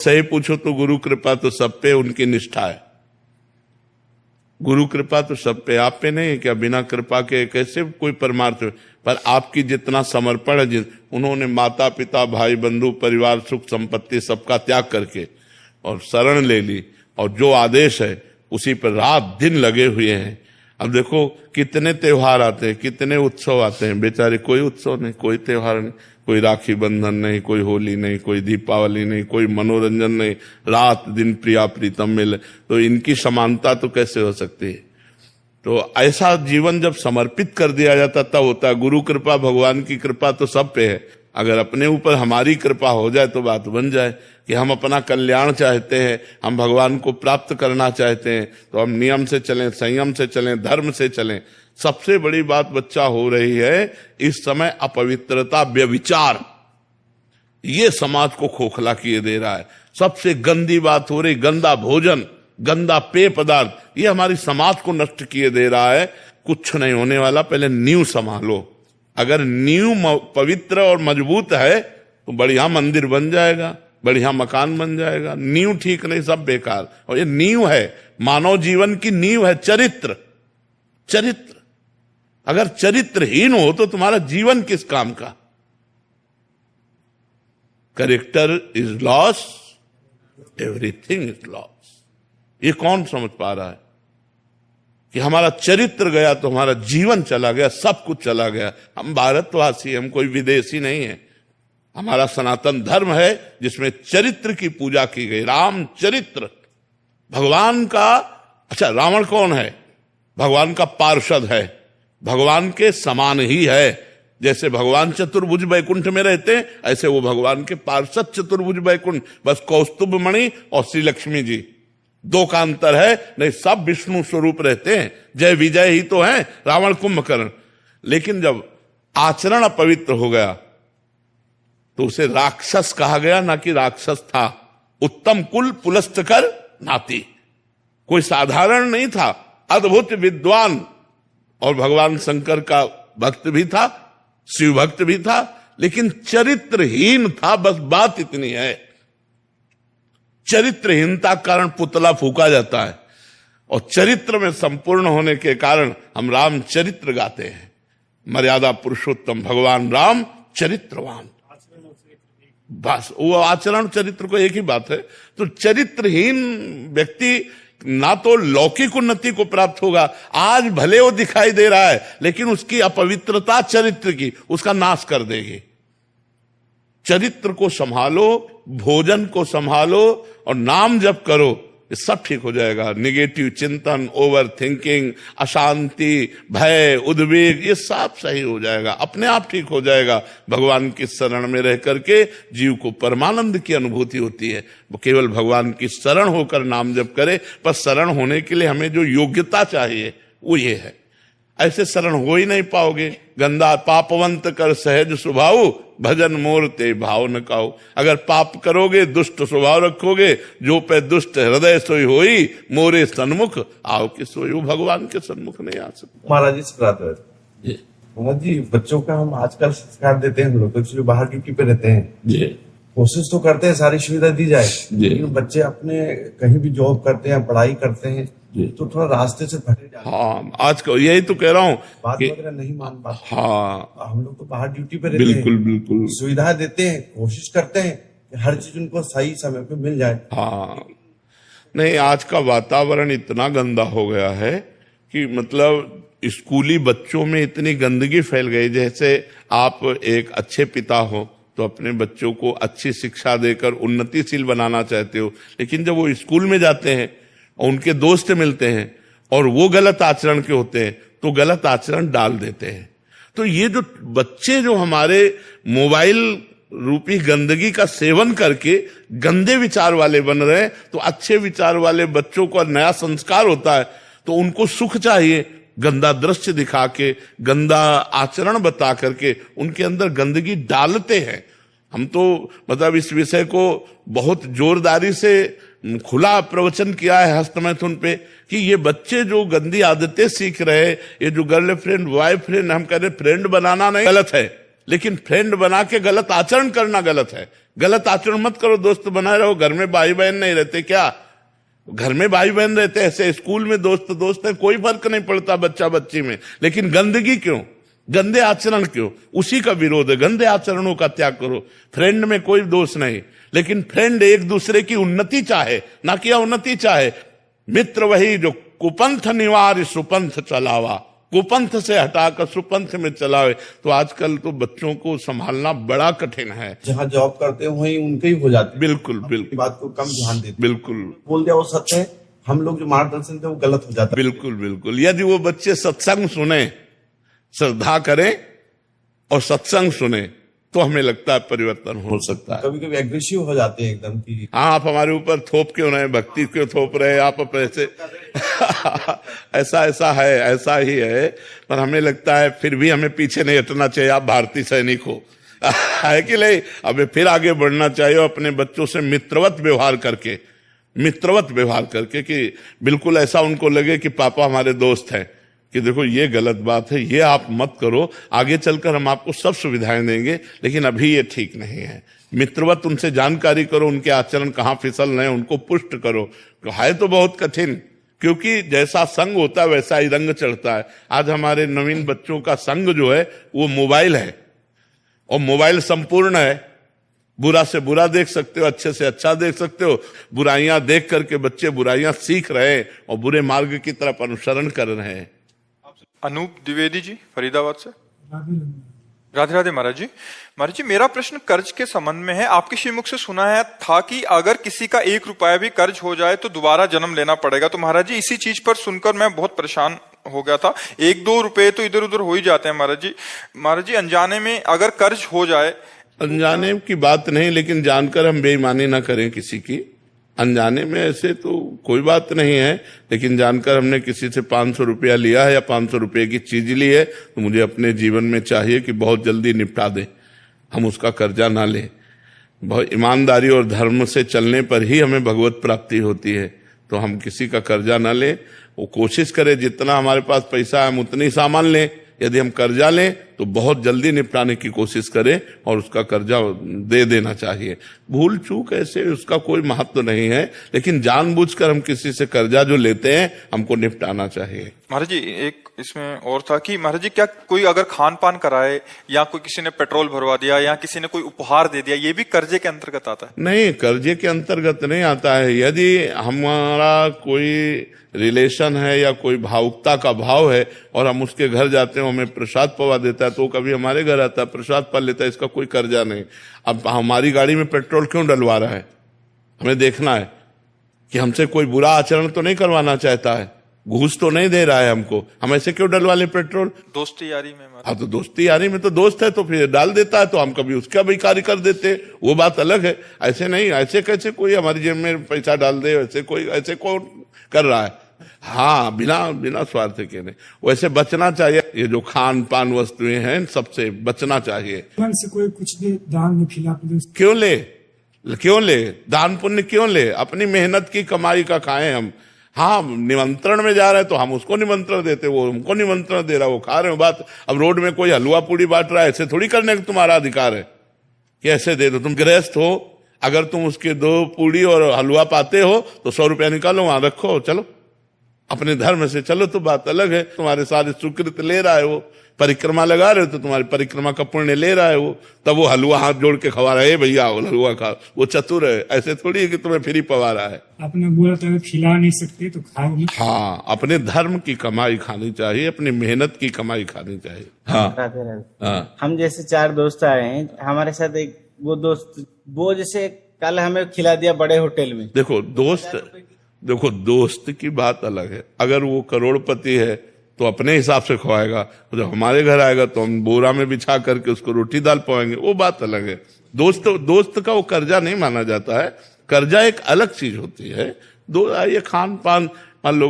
सही पूछो तो गुरु कृपा तो सब पे उनकी निष्ठा है। गुरु कृपा तो सब पे, आप पे नहीं है क्या? बिना कृपा के कैसे कोई परमार्थ? पर आपकी जितना समर्पण है, उन्होंने माता पिता भाई बंधु परिवार सुख संपत्ति सबका त्याग करके और शरण ले ली, और जो आदेश है उसी पर रात दिन लगे हुए हैं। अब देखो कितने त्योहार आते हैं, कितने उत्सव आते हैं, बेचारे कोई उत्सव नहीं, कोई त्योहार नहीं, कोई राखी बंधन नहीं, कोई होली नहीं, कोई दीपावली नहीं, कोई मनोरंजन नहीं, रात दिन प्रिया प्रीतम मिले। तो इनकी समानता तो कैसे हो सकती है? तो ऐसा जीवन जब समर्पित कर दिया जाता तब होता है। गुरु कृपा भगवान की कृपा तो सब पे है, अगर अपने ऊपर हमारी कृपा हो जाए तो बात बन जाए कि हम अपना कल्याण चाहते हैं, हम भगवान को प्राप्त करना चाहते हैं, तो हम नियम से चलें, संयम से चलें, धर्म से चलें। सबसे बड़ी बात बच्चा हो रही है इस समय अपवित्रता, व्यभिचार, ये समाज को खोखला किए दे रहा है। सबसे गंदी बात हो रही गंदा भोजन, गंदा पेय पदार्थ, ये हमारी समाज को नष्ट किए दे रहा है। कुछ नहीं होने वाला, पहले नींव संभालो। अगर नींव पवित्र और मजबूत है तो बढ़िया मंदिर बन जाएगा, बढ़िया मकान बन जाएगा। नींव ठीक नहीं, सब बेकार। और ये नींव है, मानव जीवन की नींव है चरित्र। चरित्र अगर चरित्रहीन हो तो तुम्हारा जीवन किस काम का? Character is loss, everything is loss. ये कौन समझ पा रहा है कि हमारा चरित्र गया तो हमारा जीवन चला गया, सब कुछ चला गया। हम भारतवासी, हम कोई विदेशी नहीं है। हमारा सनातन धर्म है जिसमें चरित्र की पूजा की गई। राम चरित्र भगवान का। अच्छा, रावण कौन है? भगवान का पार्षद है, भगवान के समान ही है। जैसे भगवान चतुर्भुज वैकुंठ में रहते हैं, ऐसे वो भगवान के पार्षद चतुर्भुज वैकुंठ। बस कौस्तुभ मणि और श्री लक्ष्मी जी, दो का अंतर है, नहीं सब विष्णु स्वरूप रहते हैं। जय विजय ही तो है, रावण कुंभकर्ण। लेकिन जब आचरण अपवित्र हो गया तो उसे राक्षस कहा गया, ना कि राक्षस था। उत्तम कुल पुलस्त कर नाती, कोई साधारण नहीं था, अद्भुत विद्वान, और भगवान शंकर का भक्त भी था, शिव भक्त भी था, लेकिन चरित्रहीन था। बस बात इतनी है। चरित्रहीनता के कारण पुतला फूका जाता है, और चरित्र में संपूर्ण होने के कारण हम राम चरित्र गाते हैं। मर्यादा पुरुषोत्तम भगवान राम चरित्रवान। बस वो आचरण चरित्र को एक ही बात है। तो चरित्रहीन व्यक्ति ना तो लौकिक उन्नति को प्राप्त होगा, आज भले वो दिखाई दे रहा है, लेकिन उसकी अपवित्रता चरित्र की उसका नाश कर देगी। चरित्र को संभालो, भोजन को संभालो, और नाम जप करो, ये सब ठीक हो जाएगा। निगेटिव चिंतन, ओवर थिंकिंग, अशांति, भय, उद्वेग, ये सब सही हो जाएगा, अपने आप ठीक हो जाएगा। भगवान की शरण में रह करके जीव को परमानंद की अनुभूति होती है। वो केवल भगवान की शरण होकर नाम जप करे, पर शरण होने के लिए हमें जो योग्यता चाहिए वो ये है। ऐसे शरण हो ही नहीं पाओगे। गंदा पापवंत कर सहज स्वभाव, भजन मोर ते भाव न काओ। अगर पाप करोगे, दुष्ट स्वभाव रखोगे, जो पे दुष्ट हृदय सोई होई, मोरे सन्मुख आओ कि सोई। वो भगवान के सन्मुख नहीं आ सकते। महाराज जी से बात है महाराज जी, बच्चों का हम आजकल संस्कार देते हैं, हम लोग एक्चुअली बाहर ड्यूटी पे रहते हैं जी, कोशिश तो करते हैं सारी सुविधा दी जाए, लेकिन बच्चे अपने कहीं भी जॉब करते हैं, पढ़ाई करते हैं, तो थोड़ा रास्ते से भटक जाते हैं। हाँ, आज यही तो कह रहा हूँ, बात वगैरह नहीं मान पाते। हाँ, हम लोग तो बाहर ड्यूटी पे रहते हैं, बिल्कुल बिल्कुल सुविधा देते हैं, कोशिश करते हैं कि हर चीज उनको सही समय पे मिल जाए। हाँ, नहीं, आज का वातावरण इतना गंदा हो गया है कि मतलब स्कूली बच्चों में इतनी गंदगी फैल गई। जैसे आप एक अच्छे पिता हो तो अपने बच्चों को अच्छी शिक्षा देकर उन्नतिशील बनाना चाहते हो, लेकिन जब वो स्कूल में जाते हैं और उनके दोस्त मिलते हैं और वो गलत आचरण के होते हैं तो गलत आचरण डाल देते हैं। तो ये जो बच्चे जो हमारे मोबाइल रूपी गंदगी का सेवन करके गंदे विचार वाले बन रहे हैं, तो अच्छे विचार वाले बच्चों का नया संस्कार होता है, तो उनको सुख चाहिए। गंदा दृश्य दिखा के, गंदा आचरण बता करके उनके अंदर गंदगी डालते हैं। हम तो मतलब इस विषय को बहुत जोरदारी से खुला प्रवचन किया है हस्तमैथुन पे कि ये बच्चे जो गंदी आदतें सीख रहे हैं, ये जो गर्लफ्रेंड बॉयफ्रेंड, हम कह रहे फ्रेंड बनाना नहीं गलत है, लेकिन फ्रेंड बना के गलत आचरण करना गलत है। गलत आचरण मत करो, दोस्त बनाए रहो। घर में भाई बहन नहीं रहते क्या? घर में भाई बहन रहते ऐसे, स्कूल में दोस्त हैं, कोई फर्क नहीं पड़ता बच्चा बच्ची में। लेकिन गंदगी क्यों, गंदे आचरण क्यों? उसी का विरोध है। गंदे आचरणों का त्याग करो। फ्रेंड में कोई दोष नहीं, लेकिन फ्रेंड एक दूसरे की उन्नति चाहे, ना कि अवनति चाहे। मित्र वही जो कुपंथ निवार सुपंथ चलावा, कुपंथ से हटाकर सुपंथ में चलावे। तो आजकल तो बच्चों को संभालना बड़ा कठिन है। जहाँ जॉब करते हैं वहीं उनके ही हो जाते हैं। बिल्कुल बिल्कुल, बात को कम ध्यान देते। बिल्कुल बोल दिया वो सत्य है, हम लोग जो मार्गदर्शन थे वो गलत हो जाता है। बिल्कुल बिल्कुल। यदि वो बच्चे सत्संग सुने, श्रद्धा करें और सत्संग सुने, तो हमें लगता है परिवर्तन हो सकता है। कभी कभी एग्रेसिव हो जाते हैं एकदम की, हाँ आप हमारे ऊपर थोप क्यों रहे, भक्ति क्यों थोप रहे आप ऐसे ऐसा है, ऐसा ही है। पर हमें लगता है फिर भी हमें पीछे नहीं हटना चाहिए। आप भारतीय सैनिक हो है कि नहीं? हमें फिर आगे बढ़ना चाहिए, अपने बच्चों से मित्रवत व्यवहार करके, कि बिल्कुल ऐसा उनको लगे कि पापा हमारे दोस्त हैं, कि देखो ये गलत बात है, ये आप मत करो, आगे चलकर हम आपको सब सुविधाएं देंगे, लेकिन अभी ये ठीक नहीं है। मित्रवत उनसे जानकारी करो, उनके आचरण कहाँ फिसल रहे हैं उनको पुष्ट करो। तो है तो बहुत कठिन, क्योंकि जैसा संग होता है वैसा ही रंग चढ़ता है। आज हमारे नवीन बच्चों का संग जो है वो मोबाइल है, और मोबाइल संपूर्ण है। बुरा से बुरा देख सकते हो, अच्छे से अच्छा देख सकते हो। बुराइयां देख करके बच्चे बुराइयां सीख रहे हैं और बुरे मार्ग की तरफ अनुसरण कर रहे हैं। अनूप द्विवेदी जी फरीदाबाद से। राधे राधे महाराज जी। महाराज जी, मेरा प्रश्न कर्ज के संबंध में है। आपके श्रीमुख से सुना है था कि अगर किसी का 1 रुपया भी कर्ज हो जाए तो दोबारा जन्म लेना पड़ेगा। तो महाराज जी, इसी चीज पर सुनकर मैं बहुत परेशान हो गया था। 1-2 रुपए तो इधर उधर हो ही जाते हैं महाराज जी, अनजाने में अगर कर्ज हो जाए। अनजाने की बात नहीं, लेकिन जानकर हम बेईमानी ना करें किसी की। अनजाने में ऐसे तो कोई बात नहीं है, लेकिन जानकर हमने किसी से 500 रुपया लिया है या 500 रुपये की चीज ली है, तो मुझे अपने जीवन में चाहिए कि बहुत जल्दी निपटा दें, हम उसका कर्जा ना लें। बहुत ईमानदारी और धर्म से चलने पर ही हमें भगवत प्राप्ति होती है। तो हम किसी का कर्जा ना लें, वो कोशिश करें जितना हमारे पास पैसा है हम उतनी सामान लें। यदि हम कर्जा लें तो बहुत जल्दी निपटाने की कोशिश करें और उसका कर्जा दे देना चाहिए। भूल चूक ऐसे उसका कोई महत्व नहीं है, लेकिन जानबूझकर हम किसी से कर्जा जो लेते हैं हमको निपटाना चाहिए। महाराज जी, एक इसमें और था कि महाराज जी, क्या कोई अगर खान पान कराए या कोई किसी ने पेट्रोल भरवा दिया या किसी ने कोई उपहार दे दिया, ये भी कर्जे के अंतर्गत आता है? नहीं, कर्जे के अंतर्गत नहीं आता है। यदि हमारा कोई रिलेशन है या कोई भावुकता का भाव है और हम उसके घर जाते हैं, हमें प्रसाद पवा देता है, तो कभी हमारे घर आता है, प्रसाद पा लेता है, इसका कोई कर्जा नहीं। अब हमारी गाड़ी में पेट्रोल क्यों डलवा रहा है, हमें देखना है कि हमसे कोई बुरा आचरण तो नहीं करवाना चाहता है, घूस तो नहीं दे रहा है हमको, हम ऐसे क्यों डलवा ले पेट्रोल? दोस्ती यारी में। हाँ, तो दोस्ती यारी में तो दोस्त है तो फिर डाल देता है, तो हम कभी उसका भी कार्य कर देते, वो बात अलग है। ऐसे नहीं, ऐसे कैसे कोई हमारी जेब में पैसा डाल दे, ऐसे कोई ऐसे कौन कर रहा है? हाँ, बिना स्वार्थ के नहीं, वैसे बचना चाहिए। ये जो खान पान वस्तुएं हैं सबसे बचना चाहिए। मन से कोई कुछ दे, दान में खिला क्यों ले दान पुण्य क्यों ले? अपनी मेहनत की कमाई का खाएं हम। हाँ, निमंत्रण में जा रहे हैं तो हम उसको निमंत्रण देते, वो हमको निमंत्रण दे रहा, वो खा रहे हो। बात अब रोड में कोई हलवा पूड़ी बांट रहा है, ऐसे थोड़ी करने का तुम्हारा अधिकार है कि ऐसे दे दो। तुम गृहस्थ हो, अगर तुम उसके 2 पूड़ी और हलवा पाते हो तो 100 रुपया निकालो, वहां रखो, चलो अपने धर्म से चलो, तो बात अलग है। तुम्हारे सारे सुकृत ले रहा है, वो परिक्रमा लगा रहे हो तो तुम्हारी परिक्रमा का पुण्य ले रहा है वो, तब वो हलवा हाथ जोड़ के खवा रहा है, भैया हलवा खा, वो चतुर है। ऐसे थोड़ी है कि तुम्हें फ्री पवा रहा है। आपने बोला था खिला नहीं सकते तो खाओ नहीं। हाँ, अपने धर्म की कमाई खानी चाहिए, अपनी मेहनत की कमाई खानी चाहिए। हाँ, राधे राधे। हाँ। हम जैसे 4 दोस्त आए हैं, हमारे साथ एक वो दोस्त, वो जैसे कल हमें खिला दिया बड़े होटल में। देखो दोस्त की बात अलग है। अगर वो करोड़पति है तो अपने हिसाब से खवाएगा, जब हमारे घर आएगा तो हम बोरा में बिछा करके उसको रोटी दाल पवाएंगे, वो बात अलग है। दोस्त का वो कर्जा नहीं माना जाता है। कर्जा एक अलग चीज होती है। ये खान पान, मान लो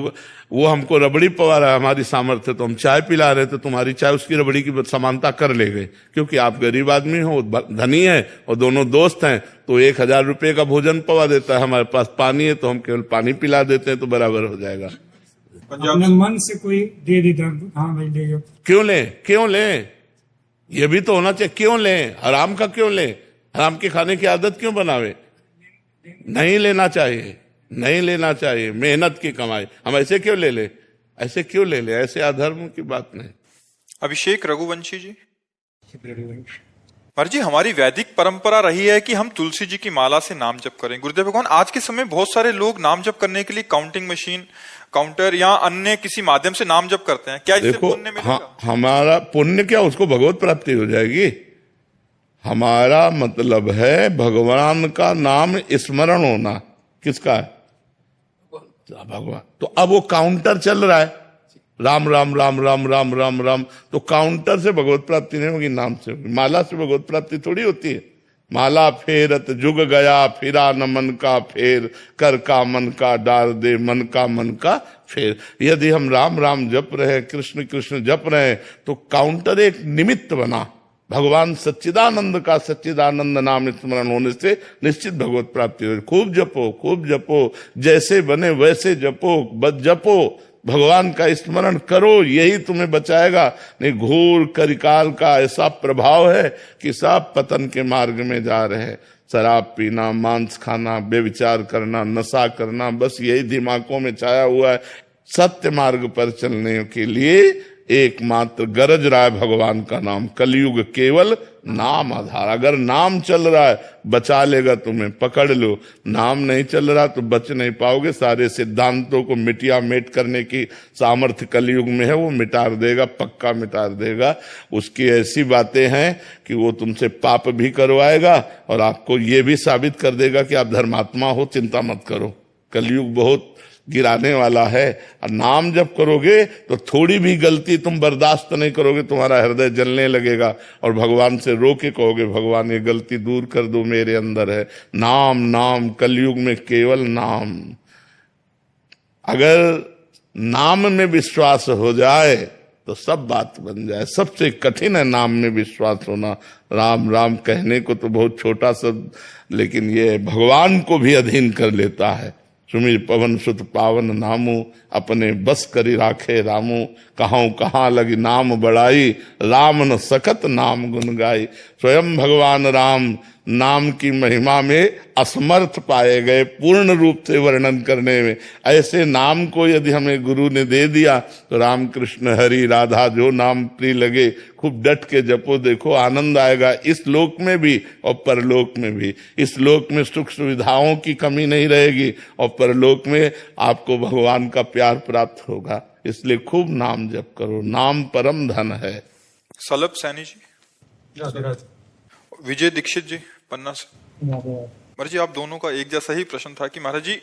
वो हमको रबड़ी पवा रहा है, हमारी सामर्थ्य, तो हम चाय पिला रहे, तो तुम्हारी चाय उसकी रबड़ी की समानता कर ले गए, क्योंकि आप गरीब आदमी हो, धनी है और दोनों दोस्त हैं, तो 1000 रुपये का भोजन पवा देता है, हमारे पास पानी है तो हम केवल पानी पिला देते हैं, तो बराबर हो जाएगा। अपने मन से कोई दे देता, हाँ भाई ले जाओ। क्यों ले ये भी तो होना चाहिए। क्यों लें? हराम का क्यों लें? हराम के खाने की आदत क्यों बनावे? नहीं लेना चाहिए, नहीं लेना चाहिए। मेहनत की कमाई हम ऐसे क्यों ले ले? ऐसे क्यों ले ले? ऐसे अधर्म की बात नहीं। अभिषेक रघुवंशी जी। महाराज जी, हमारी वैदिक परंपरा रही है कि हम तुलसी जी की माला से नाम जप करें। गुरुदेव भगवान, आज के समय बहुत सारे लोग नाम जप करने के लिए काउंटिंग मशीन, काउंटर या अन्य किसी माध्यम से नाम जप करते हैं। क्या इससे देखो, पुण्य मिलेगा? हमारा पुण्य क्या, उसको भगवत प्राप्ति हो जाएगी। हमारा मतलब है भगवान का नाम स्मरण होना। किसका है? भगवान। तो अब वो काउंटर चल रहा है, राम राम राम राम राम राम राम, तो काउंटर से भगवत प्राप्ति नहीं होगी, नाम से होगी। माला से भगवत प्राप्ति थोड़ी होती है। माला फेरत जुग गया, फिरा न मन का फेर, कर का मन का डाल दे, मन का फेर। यदि हम राम राम जप रहे, कृष्ण कृष्ण जप रहे, तो काउंटर एक निमित्त बना। भगवान सच्चिदानंद का सच्चिदानंद नाम स्मरण होने से निश्चित भगवत प्राप्ति हो। खूब जपो, खूब जपो, जैसे बने वैसे जपो, बस जपो, भगवान का स्मरण करो, यही तुम्हें बचाएगा। नहीं, घोर कलिकाल का ऐसा प्रभाव है कि सब पतन के मार्ग में जा रहे हैं। शराब पीना, मांस खाना, बेविचार करना, नशा करना, बस यही दिमागों में छाया हुआ है। सत्य मार्ग पर चलने के लिए एकमात्र गरज रहा है भगवान का नाम। कलयुग केवल नाम आधार। अगर नाम चल रहा है बचा लेगा तुम्हें, पकड़ लो। नाम नहीं चल रहा तो बच नहीं पाओगे। सारे सिद्धांतों को मिटिया मेट करने की सामर्थ्य कलयुग में है, वो मिटा देगा, पक्का मिटा देगा। उसकी ऐसी बातें हैं कि वो तुमसे पाप भी करवाएगा और आपको ये भी साबित कर देगा कि आप धर्मात्मा हो, चिंता मत करो। कलयुग बहुत गिराने वाला है। और नाम जब करोगे तो थोड़ी भी गलती तुम बर्दाश्त नहीं करोगे, तुम्हारा हृदय जलने लगेगा और भगवान से रो के कहोगे, भगवान ये गलती दूर कर दो, मेरे अंदर है। नाम नाम, कलयुग में केवल नाम। अगर नाम में विश्वास हो जाए तो सब बात बन जाए। सबसे कठिन है नाम में विश्वास होना। राम राम कहने को तो बहुत छोटा शब्द, लेकिन ये भगवान को भी अधीन कर लेता है। सुमिर पवन सुत पावन नामू, अपने बस करी राखे रामू। कहां कहां लगी नाम बड़ाई, राम न सकत नाम गुन गाई। स्वयं भगवान राम नाम की महिमा में असमर्थ पाए गए पूर्ण रूप से वर्णन करने में। ऐसे नाम को यदि हमें गुरु ने दे दिया तो राम कृष्ण हरि राधा जो नाम प्रिय लगे खूब डट के जपो, देखो आनंद आएगा, इस लोक में भी और परलोक में भी। इस लोक में सुख सुविधाओं की कमी नहीं रहेगी और परलोक में आपको भगवान का प्यार प्राप्त होगा। इसलिए खूब नाम जप करो, नाम परम धन है। सलभ सैनी जी। विजय दीक्षित जी पन्ना से। महाराज जी, आप दोनों का एक जैसा ही प्रश्न था कि महाराज जी,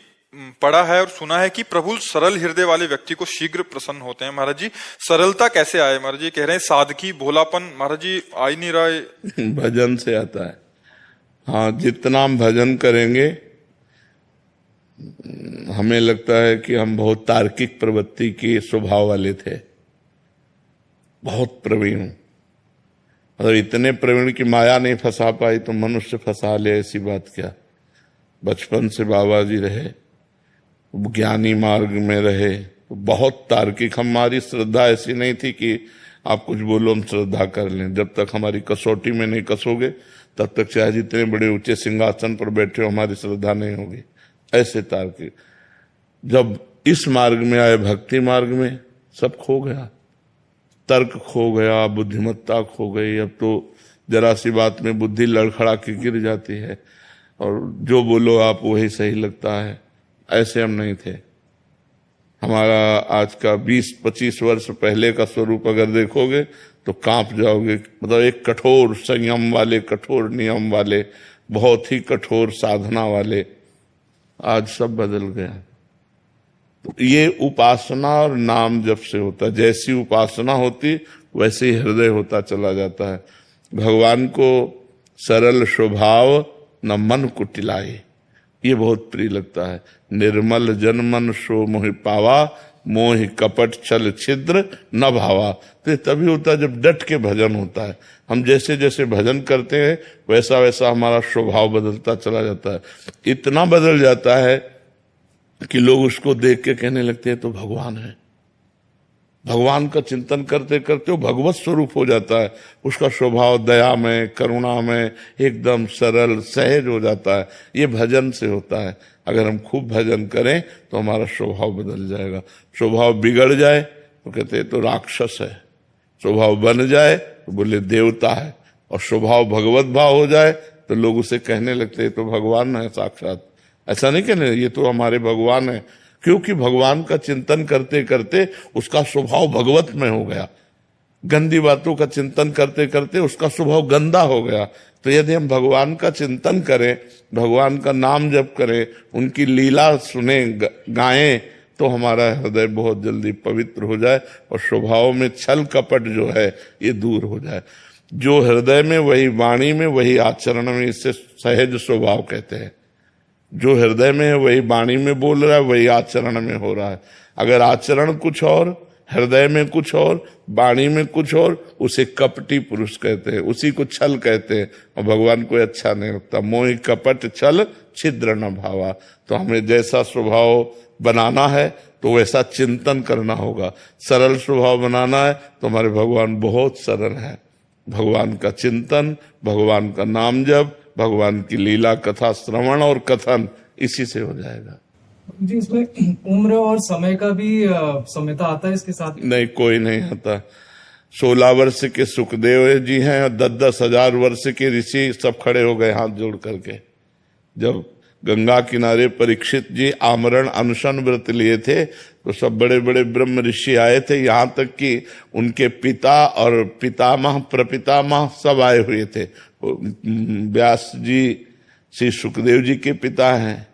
पढ़ा है और सुना है कि प्रभु सरल हृदय वाले व्यक्ति को शीघ्र प्रसन्न होते हैं। महाराज जी, सरलता कैसे आए? महाराज जी कह रहे हैं सादगी, भोलापन, महाराज जी आ ही नहीं रहा है। भजन से आता है। हाँ, जितना हम भजन करेंगे, हमें लगता है कि हम बहुत तार्किक प्रवृत्ति के स्वभाव वाले थे, बहुत प्रवीण, मतलब इतने प्रवीण की माया नहीं फंसा पाई तो मनुष्य फंसा ले, ऐसी बात क्या। बचपन से बाबा जी रहे, ज्ञानी मार्ग में रहे, बहुत तार्किक। हमारी श्रद्धा ऐसी नहीं थी कि आप कुछ बोलो हम श्रद्धा कर लें। जब तक हमारी कसौटी में नहीं कसोगे तब तक चाहे जितने बड़े ऊंचे सिंहासन पर बैठे हो, हमारी श्रद्धा नहीं होगी। ऐसे तार्किक। जब इस मार्ग में आए, भक्ति मार्ग में, सब खो गया। तर्क खो गया, बुद्धिमत्ता खो गई। अब तो जरा सी बात में बुद्धि लड़खड़ा के गिर जाती है और जो बोलो आप वही सही लगता है। ऐसे हम नहीं थे। हमारा आज का 20-25 वर्ष पहले का स्वरूप अगर देखोगे तो कांप जाओगे। मतलब एक कठोर संयम वाले, कठोर नियम वाले, बहुत ही कठोर साधना वाले। आज सब बदल गया। तो ये उपासना और नाम जप से होता है। जैसी उपासना होती वैसे ही हृदय होता चला जाता है। भगवान को सरल स्वभाव न मन कुटिलाई, ये बहुत प्रिय लगता है। निर्मल जन मन सो मोहि पावा, मोहि कपट छल छिद्र न भावा। तो तभी होता है जब डट के भजन होता है। हम जैसे जैसे भजन करते हैं वैसा वैसा हमारा स्वभाव बदलता चला जाता है। इतना बदल जाता है कि लोग उसको देख के कहने लगते हैं तो भगवान है। भगवान का चिंतन करते करते वो भगवत स्वरूप हो जाता है। उसका स्वभाव दया में, करुणा में एकदम सरल सहज हो जाता है। ये भजन से होता है। अगर हम खूब भजन करें तो हमारा स्वभाव बदल जाएगा। स्वभाव बिगड़ जाए तो कहते हैं तो राक्षस है, स्वभाव बन जाए तो बोले देवता है, और स्वभाव भगवत भाव हो जाए तो लोग उसे कहने लगते हैं तो भगवान है साक्षात। ऐसा नहीं कहने ये तो हमारे भगवान है, क्योंकि भगवान का चिंतन करते करते उसका स्वभाव भगवत में हो गया। गंदी बातों का चिंतन करते करते उसका स्वभाव गंदा हो गया। तो यदि हम भगवान का चिंतन करें, भगवान का नाम जप करें, उनकी लीला सुने, गाएं, तो हमारा हृदय बहुत जल्दी पवित्र हो जाए और स्वभाव में छल कपट जो है ये दूर हो जाए। जो हृदय में वही वाणी में वही आचरण में, इससे सहज स्वभाव कहते हैं। जो हृदय में है वही वाणी में बोल रहा है, वही आचरण में हो रहा है। अगर आचरण कुछ और, हृदय में कुछ और, वाणी में कुछ और, उसे कपटी पुरुष कहते हैं, उसी को छल कहते हैं। और भगवान को अच्छा नहीं लगता। मोहि कपट छल छिद्र न भावा। तो हमें जैसा स्वभाव बनाना है तो वैसा चिंतन करना होगा। सरल स्वभाव बनाना है तो हमारे भगवान बहुत सरल है। भगवान का चिंतन, भगवान का नाम जप, भगवान की लीला कथा श्रवण और कथन, इसी से हो जाएगा। जी, इसमें उम्र और समय का भी समयता आता है इसके साथ? नहीं, कोई नहीं आता। 16 वर्ष के सुखदेव जी हैं और 10-10 हजार वर्ष के ऋषि सब खड़े हो गए हाथ जोड़ करके। जब गंगा किनारे परीक्षित जी आमरण अनशन व्रत लिए थे तो सब बड़े बड़े ब्रह्म ऋषि आए थे, यहाँ तक कि उनके पिता और पितामह प्रपितामह सब आए हुए थे। व्यास जी श्री सुखदेव जी के पिता हैं,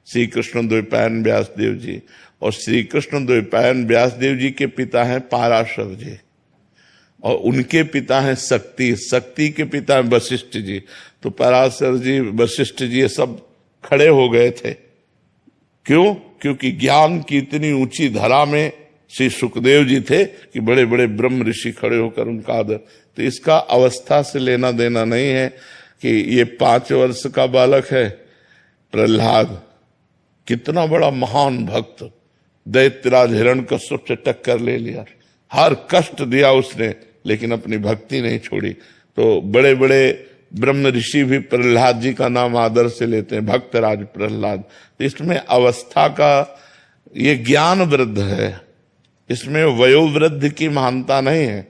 श्री कृष्ण द्वैपायन व्यास देव जी, और श्री कृष्ण द्वैपायन व्यास देव जी के पिता हैं पाराशर जी, और उनके पिता हैं शक्ति, शक्ति के पिता हैं वशिष्ठ जी। तो पराशर जी, वशिष्ठ जी ये सब खड़े हो गए थे। क्यों? क्योंकि ज्ञान की इतनी ऊंची धरा में श्री सुखदेव जी थे कि बड़े बड़े ब्रह्म ऋषि खड़े होकर उनका आदर। तो इसका अवस्था से लेना देना नहीं है कि ये 5 वर्ष का बालक है प्रहलाद, कितना बड़ा महान भक्त, दैत्यराज हिरण्यकश्यप से टक्कर ले लिया, हर कष्ट दिया उसने, लेकिन अपनी भक्ति नहीं छोड़ी। तो बड़े बड़े ब्रह्म ऋषि भी प्रहलाद जी का नाम आदर से लेते हैं, भक्तराज प्रहलाद। तो इसमें अवस्था का ये ज्ञान वृद्ध है, इसमें वयोवृद्ध की महानता नहीं है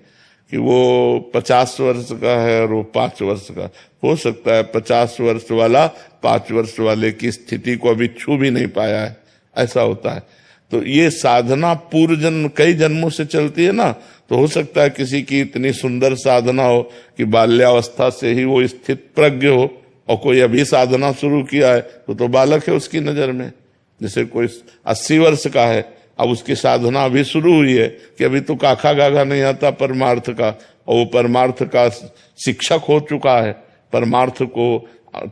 कि वो 50 वर्ष का है और वो 5 वर्ष का। हो सकता है 50 वर्ष वाला 5 वर्ष वाले की स्थिति को अभी छू भी नहीं पाया है, ऐसा होता है। तो ये साधना पूर्व जन्म कई जन्मों से चलती है ना, तो हो सकता है किसी की इतनी सुंदर साधना हो कि बाल्यावस्था से ही वो स्थित प्रज्ञ हो, और कोई अभी साधना शुरू किया है तो बालक है उसकी नजर में। जैसे कोई 80 वर्ष का है, अब उसकी साधना अभी शुरू हुई है कि अभी तो काखा गागा नहीं आता परमार्थ का, और वो परमार्थ का शिक्षक हो चुका है, परमार्थ को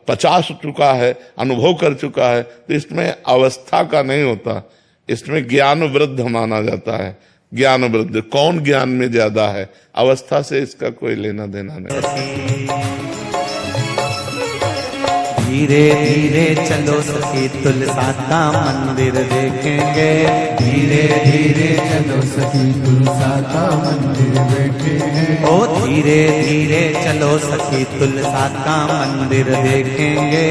50 चुका है, अनुभव कर चुका है। तो इसमें अवस्था का नहीं होता, इसमें ज्ञान वृद्ध माना जाता है। ज्ञान वृद्ध, कौन ज्ञान में ज्यादा है, अवस्था से इसका कोई लेना देना नहीं। धीरे धीरे चलो सखी तुलसा का मंदिर देखेंगे, धीरे धीरे चलो सखी तुलसा का मंदिर देखेंगे। ओ धीरे धीरे चलो सखी तुलसा का मंदिर देखेंगे,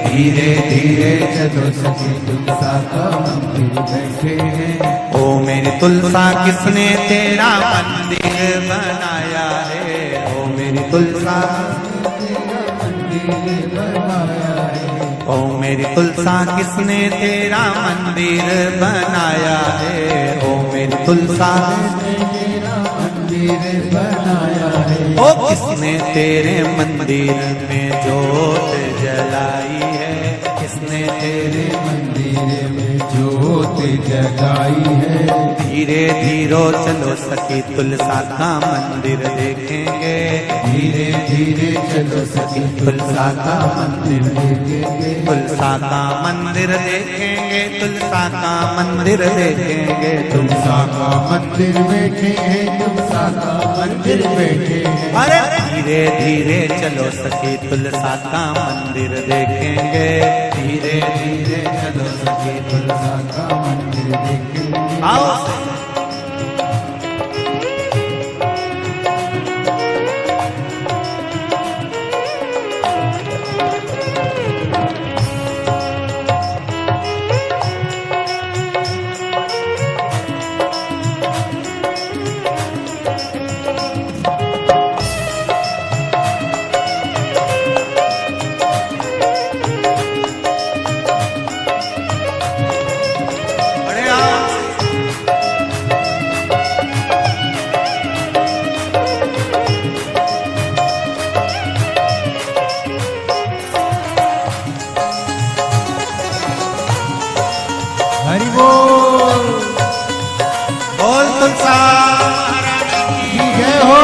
धीरे धीरे चलो सखी तुलसा का मंदिर देखेंगे। ओ मेरी तुलसा किसने तेरा मंदिर बनाया है, ओ मेरी तुलसा ओ मेरी तुलसा किसने तेरा मंदिर बनाया है, ओ मेरी तुलसा तेरा मंदिर बनाया है। ओ किसने तेरे मंदिर में जोत जलाई है, किसने तेरे मंदिर में जोत जगाई है। धीरे धीरे चलो सखी तुलसा का मंदिर देखेंगे, धीरे धीरे चलो सखी तुलसा का मंदिर देखेंगे। तुलसा का मंदिर देखेंगे, तुलसा का मंदिर देखेंगे, तुलसा का मंदिर देखेंगे, तुलसा का मंदिर देखेंगे। अरे धीरे धीरे चलो सखी तुलसा का मंदिर देखेंगे, धीरे धीरे चलो सखी तुलसा का मंदिर देखेंगे। आओ हरि बोल। बोल तुलसा महारानी की जय हो।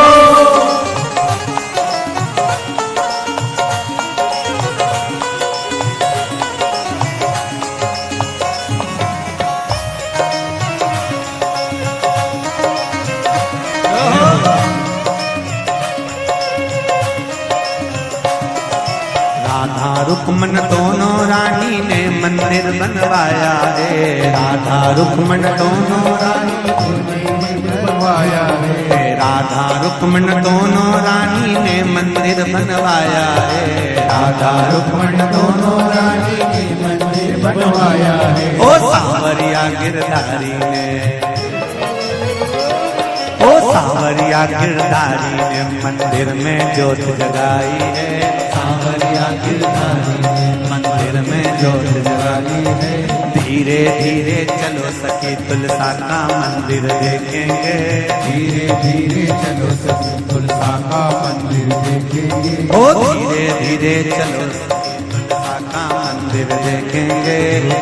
राधा रुक्मन दोनों रानी ने मंदिर बनवाया है। राधा रुक्मन दोनों रानी ने मंदिर बनवाया है। राधा रुक्मन दोनों रानी ने मंदिर बनवाया है। राधा रुक्मन दोनों रानी ने मंदिर बनवाया है। ओ सांवरिया गिरधारी ने, ओ सांवरिया गिरधारी ने मंदिर में ज्योत जगाई है। सांवरिया गिरधारी ने मंदिर में ज्योत जगाई है। धीरे धीरे चलो सखी तुलसा का मंदिर देखेंगे। धीरे धीरे चलो सखी तुलसा का मंदिर देखेंगे। ओ धीरे धीरे चलो सखी तुलसा का मंदिर देखेंगे।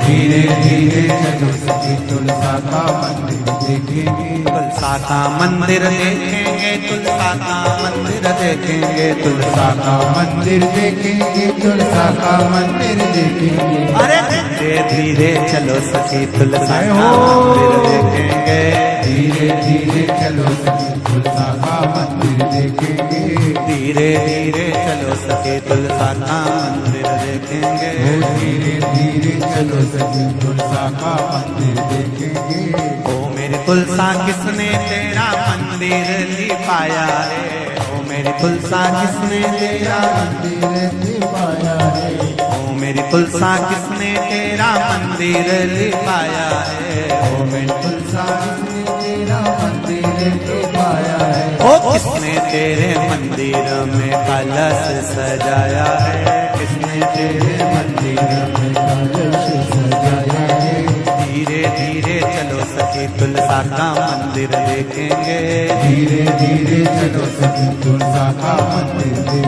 धीरे धीरे चलो सखी तुलसा का मंदिर देखेंगे। तुलसा का मंदिर देखेंगे। तुलसा का मंदिर देखेंगे। तुलसा का मंदिर देखेंगे। तुलसा का मंदिर देखेंगे। अरे धीरे धीरे चलो सखी तुलसा का मंदिर देखेंगे। धीरे धीरे चलो सखी तुलसा का मंदिर देखेंगे। धीरे धीरे चलो सखी तुलसा का मंदिर देखेंगे। धीरे धीरे चलो सखी तुलसा का मंदिर देखेंगे। ओ मेरी तुलसा किसने तेरा मंदिर लिपाया है। ओ मेरी तुलसा किसने तेरा मंदिर लिपाया है। ओ मेरी तुलसा किसने तेरा मंदिर लिपाया है। ओ मेरी तुलसा किसने तेरा मंदिर लिपाया है। ओ किसने तेरे मंदिर में कलश सजाया है। किसने तेरे मंदिर में कलश सजाया है। धीरे धीरे चलो सखी तुलसा का मंदिर देखेंगे। धीरे धीरे चलो सखी तुलसा का मंदिर देखेंगे।